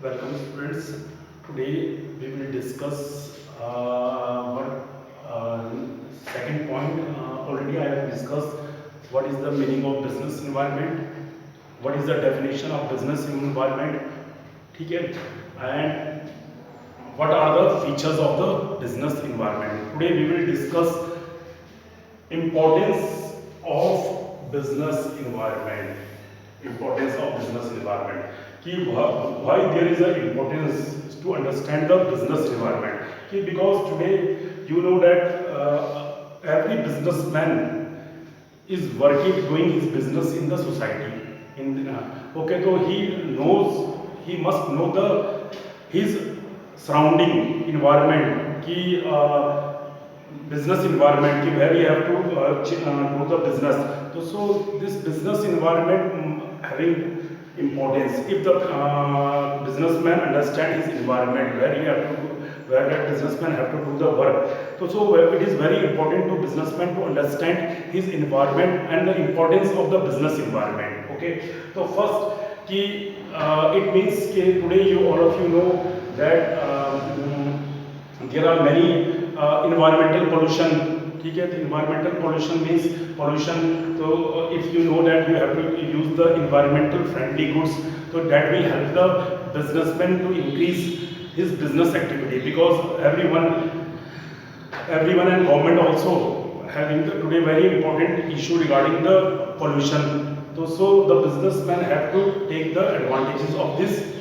Welcome students. Today we will discuss what second point. Already I have discussed what is the meaning of business environment, what is the definition of business environment, ठीक है, and what are the features of the business environment. Today we will discuss importance of business environment. Importance of business environment. Why there is an importance to understand the business environment? Because today you know that every businessman is working, doing his business in the society. Okay, so he must know his surrounding environment. Business environment where you have to do the business. So this business environment having importance. If the businessman understand his environment where that businessman have to do the work. So it is very important to businessman to understand his environment and the importance of the business environment. Okay. So first, it means today all of you know that there are many environmental pollution. ठीक है, तो environmental pollution means pollution. So if you know that you have to use the environmental friendly goods, so that will help the businessman to increase his business activity, because everyone and government also having today very important issue regarding the pollution. So the businessman have to take the advantages of this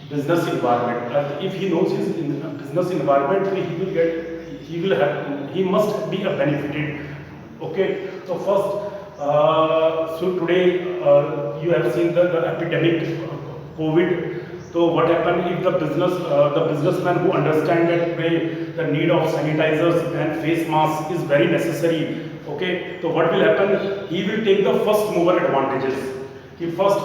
business environment. If he knows his business environment, he must be a benefited. Okay, so first, so today you have seen the epidemic COVID. So what happened if the businessman who understand that today the need of sanitizers and face masks is very necessary. Okay, so what will happen? He will take the first mover advantages. First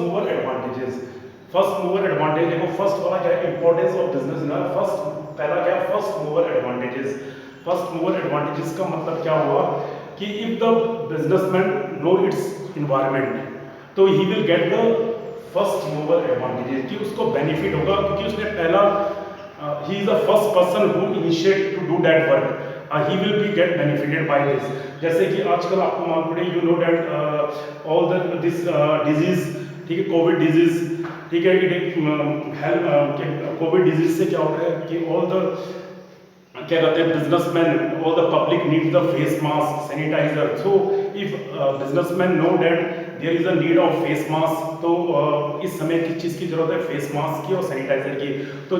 mover advantages. First mover advantage देखो, first वाला क्या है, importance of business ना, पहला क्या है, first mover advantages. First mover advantages का मतलब क्या हुआ कि if the businessman know its environment, तो he will get the first mover advantages, कि उसको बेनिफिट होगा क्योंकि उसने पहला ही is the first person who initiate to do that work. He will be get benefited by this. जैसे कि आजकल आपको मालूम पड़े, you know that all this disease, ठीक है, कोविड डिजीज, ठीक है, कोविड डिजीज से क्या होता है कि ऑल द क्या कहते हैं businessman, all the public need the face mask, sanitiser. So if businessman know that there is a need of face mask, तो इस समय किस चीज़ की जरूरत है, फेस मास्क की और सैनिटाइजर की. तो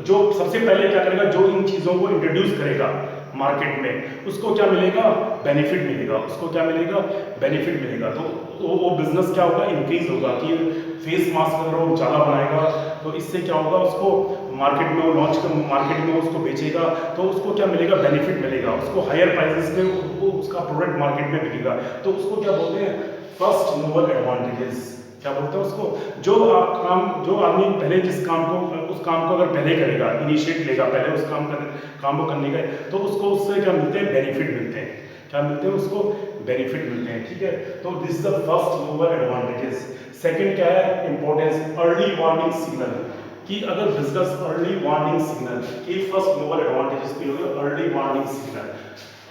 जो सबसे पहले क्या करेगा, जो इन चीज़ों को इंट्रोड्यूस करेगा मार्केट में, उसको क्या मिलेगा, बेनिफिट मिलेगा. उसको क्या मिलेगा, बेनिफिट मिलेगा. तो वो बिजनेस क्या होगा, इंक्रीज होगा. कि फेस मास्क अगर वो ज़्यादा बनाएगा तो इससे क्या होगा, उसको मार्केट में वो मार्केट में उसको बेचेगा, तो उसको क्या मिलेगा, बेनिफिट मिलेगा. उसको हायर प्राइसेस में वो उसका प्रोडक्ट मार्केट में बिकेगा. तो उसको क्या बोलते हैं, फर्स्ट मूवर एडवांटेजेस. क्या बोलते हैं उसको, जो आदमी पहले उस काम को अगर पहले करेगा, इनिशिएट लेगा पहले उस काम को करने का, तो उसको उससे क्या मिलते हैं, बेनिफिट मिलते हैं. क्या मिलते हैं उसको, बेनिफिट मिलते हैं. ठीक है, तो this is the first mover advantages. Second क्या है, इंपॉर्टेंस, अर्ली वार्निंग सिग्नल. कि अगर बिजनेस अर्ली वार्निंग सिग्नल की फर्स्ट मूवर एडवांटेजेस भी होगा, early warning signal.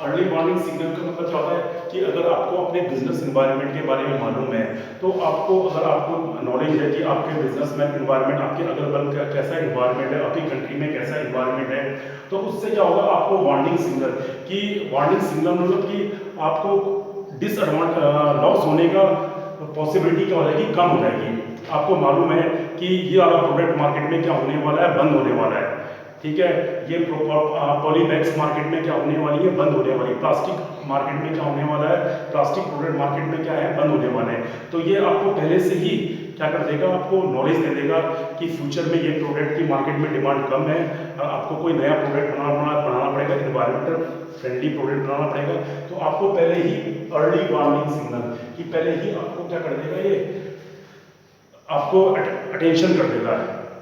Early warning signal का मतलब क्या होता है कि अगर आपको अपने बिजनेस एनवायरनमेंट के बारे में मालूम है, तो अगर आपको नॉलेज है कि आपके बिजनेस में एनवायरनमेंट, आपके अगल बगल कैसा एनवायरनमेंट है, आपकी कंट्री में कैसा एनवायरनमेंट है, तो उससे क्या होगा, आपको वार्निंग सिग्नल. कि वार्निंग सिग्नल मतलब कि आपको लॉस होने का पॉसिबिलिटी क्या हो जाएगी, कम हो जाएगी. आपको मालूम है कि ये वाला प्रोडक्ट मार्केट में क्या होने वाला है, बंद होने वाला है. ठीक है, ये पॉलीबैग्स मार्केट में क्या होने वाली है, बंद होने वाली. प्लास्टिक मार्केट में क्या होने वाला है, प्लास्टिक प्रोडक्ट मार्केट में क्या है, बंद होने वाले हैं. तो ये आपको पहले से ही क्या कर देगा, आपको नॉलेज दे देगा कि फ्यूचर में ये प्रोडक्ट की मार्केट में डिमांड कम है, आपको कोई नया प्रोडक्ट बनाना पड़ेगा, एनवायरमेंटल फ्रेंडली प्रोडक्ट बनाना पड़ेगा. तो आपको पहले ही अर्ली वार्निंग सिग्नल, कि पहले ही आपको क्या कर देगा, ये आपको अटेंशन कर देगा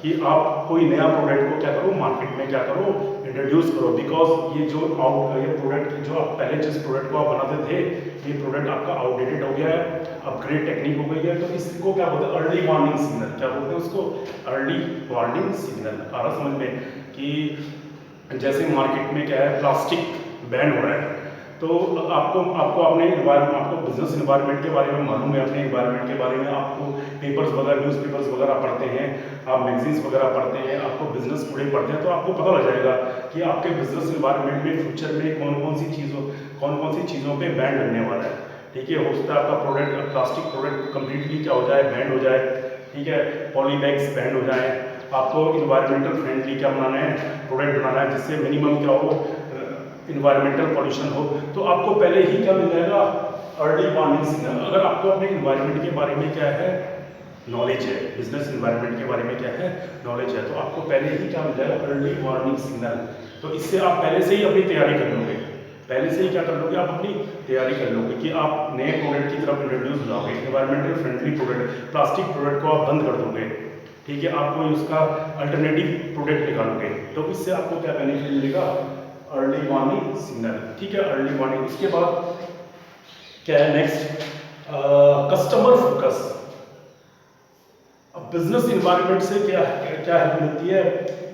कि आप कोई नया प्रोडक्ट को क्या करो, मार्केट में क्या करो, इंट्रोड्यूस करो। बिकॉज ये प्रोडक्ट जो आप पहले जिस प्रोडक्ट को आप बनाते थे, ये प्रोडक्ट आपका आउटडेटेड हो गया है, अपग्रेड टेक्निक हो गई है। तो इसको क्या बोलते हैं, अर्ली वार्निंग सिग्नल, क्या बोलते हैं उसको, अर्ली वार्निंग सिग्नल। आ रहा समझ में कि जैसे मार्केट में क्या है, प्लास्टिक बैन हो रहा है, तो आपको आपको बिजनेस इन्वायरमेंट के बारे में मालूम है, अपने इन्वायरमेंट के बारे में आपको पेपर्स वगैरह, न्यूज़पेपर्स वगैरह पढ़ते हैं, आप मैगजीन्स वगैरह पढ़ते हैं, आपको बिजनेस टुडे पढ़ते हैं, तो आपको पता लग जाएगा कि आपके बिजनेस इन्वायरमेंट में फ्यूचर में कौन कौन सी चीज़ों पे बैन लगने वाला है। ठीक है, हो सकता है आपका प्रोडक्ट, प्लास्टिक प्रोडक्ट कंप्लीटली क्या हो जाए, बैंड हो जाए। ठीक है, पॉली बैग्स बैंड हो जाए। आपको इन्वायरमेंटल फ्रेंडली क्या बनाना है, प्रोडक्ट बनाना है जिससे मिनिमम क्या हो, इन्वायरमेंटल पॉल्यूशन हो। तो आपको पहले ही क्या मिल जाएगा, अर्ली वार्निंग सिग्नल। अगर आपको अपने इन्वायरमेंट के बारे में क्या है, नॉलेज है, बिजनेस इन्वायरमेंट के बारे में क्या है, नॉलेज है, तो आपको पहले ही क्या मिल जाएगा, अर्ली वार्निंग सिग्नल। तो इससे आप पहले से ही अपनी तैयारी कर लोगे, पहले से ही क्या कर लोगे, आप अपनी तैयारी कर लोगे कि आप नए प्रोडक्ट की तरफ इंट्रोड्यूस हो जाओगे, environmental friendly product, plastic product को आप बंद कर दोगे। ठीक है, आप कोई उसका अल्टरनेटिव प्रोडक्ट निकालोगे, तो इससे आपको क्या बेनिफिट मिलेगा, अर्ली वार्निंग सिग्नल। ठीक है, अर्ली वार्निंग। इसके बाद क्या है नेक्स्ट, कस्टमर फोकस। अब बिजनेस इन्वायरमेंट से क्या क्या हेल्प मिलती है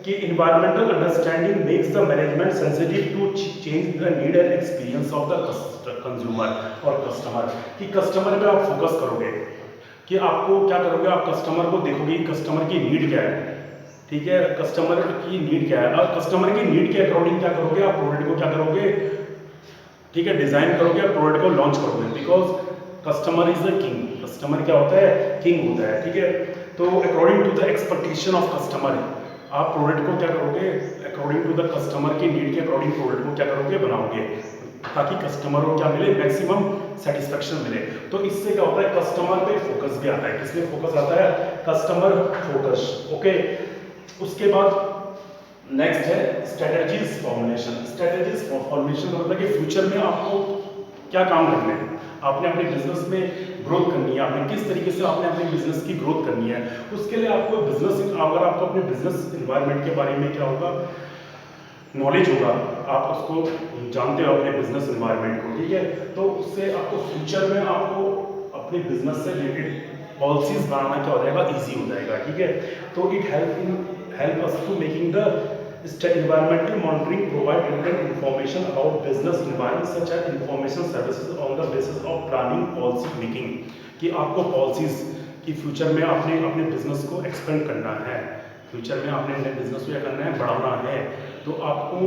कि environmental understanding makes the management sensitive to change the need and experience of the consumer और कस्टमर। कि कस्टमर पे आप फोकस करोगे, कि आपको क्या करोगे, आप कस्टमर को देखोगे, कस्टमर की नीड क्या है। ठीक है, कस्टमर की नीड क्या है, और कस्टमर की नीड के अकॉर्डिंग क्या करोगे, आप प्रोडक्ट को क्या करोगे, ठीक है, डिजाइन करोगे, आप प्रोडक्ट को लॉन्च करोगे। Because customer is the king, customer क्या होता है, किंग होता है। ठीक है, तो according to the expectation of customer आप प्रोडक्ट को क्या करोगे, अकॉर्डिंग टू द कस्टमर की नीड के अकॉर्डिंग प्रोडक्ट को क्या करोगे, बनाओगे, ताकि कस्टमर को क्या मिले, मैक्सिमम सेटिस्फेक्शन मिले। तो इससे क्या होता है, कस्टमर पे फोकस भी आता है। किसमें फोकस आता है, कस्टमर फोकस। ओके, उसके बाद नेक्स्ट है स्ट्रेटजीज फॉर्मुलेशन। स्ट्रेटजीज फॉर्मुलेशन मतलब कि फ्यूचर में आपको क्या काम करना है, आपने अपने बिजनेस में ग्रोथ करनी है, आपने किस तरीके से आपने अपने बिजनेस की ग्रोथ करनी है। उसके लिए आपको बिजनेस, अगर आपको अपने बिजनेस इन्वायरमेंट के बारे में क्या होगा, नॉलेज होगा, आप उसको जानते हो अपने बिजनेस इन्वायरमेंट को। ठीक है, तो उससे आपको फ्यूचर में आपको अपने बिजनेस से रिलेटेड पॉलिसीज बनाना क्या हो जाएगा, ईजी हो जाएगा। ठीक है, तो it help us to making the environmental monitoring provide relevant information about business environment such as information services on the basis of planning policy making। कि आपको पॉलिसीज की फ्यूचर में आपने अपने बिजनेस को एक्सपेंड करना है, फ्यूचर में आपने अपने बिजनेस को क्या करना है, बढ़ाना है, तो आपको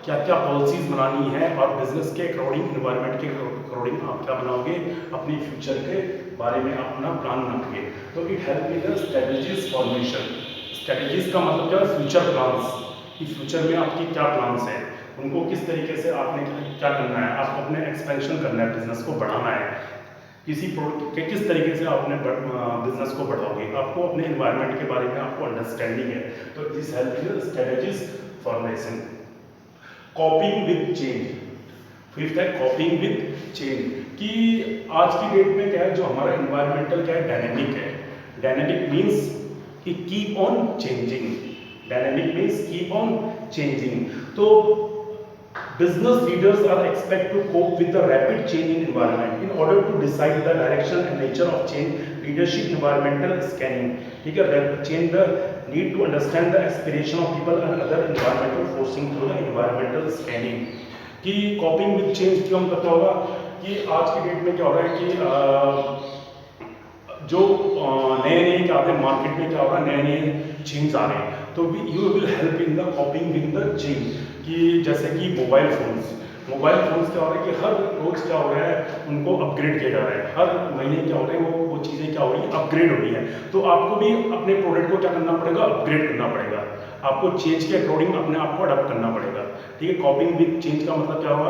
क्या क्या पॉलिसीज बनानी है, और बिजनेस के अकॉर्डिंग, इन्वायरमेंट के अकॉर्डिंग आप क्या बनाओगे, अपनी फ्यूचर के बारे में अपना प्लान बनाओगे। तो it help in the strategies formation. Strategies का मतलब क्या है, फ्यूचर प्लान्स, कि फ्यूचर में आपकी क्या प्लान्स हैं, उनको किस तरीके से आपने क्या करना है, आपको अपने एक्सपेंशन करना है, बिजनेस को बढ़ाना है, किसी प्रोडक्ट के किस तरीके से आप अपने बिजनेस को बढ़ाओगे, आपको अपने एनवायरनमेंट के बारे में आपको अंडरस्टैंडिंग है। तो this help in strategies formation. कॉपिंग with change, fifth है कॉपिंग विद चेंज। कि आज की डेट में क्या है, जो हमारा एनवायरमेंटल क्या है, डायनेमिक है। डायनेमिक मीन्स कि keep on changing, dynamic means keep on changing. तो business leaders are expected to cope with the rapid change in environment in order to decide the direction and nature of change. Leadership environmental scanning, ठीक है, change the need to understand the aspiration of people and other environmental forcing through the environmental scanning। कि coping with change क्यों पता होगा, कि आज की date में क्या हो रहा है कि जो नए नए क्या आते हैं मार्केट में, क्या हो रहा है, नए नए चेंज आ रहे हैं, तो you will help in the कॉपिंग with the change. कि जैसे कि मोबाइल फोन्स क्या हो रहा है कि हर रोज क्या हो रहा है, उनको अपग्रेड किया जा रहा है, हर महीने क्या हो रहा है, वो चीज़ें क्या हो रही है, अपग्रेड हो रही है। तो आपको भी अपने प्रोडक्ट को क्या करना पड़ेगा, अपग्रेड करना पड़ेगा, आपको चेंज के अकॉर्डिंग अपने आप को अडॉप्ट करना पड़ेगा। ठीक है, कॉपिंग विद चेंज का मतलब क्या होगा,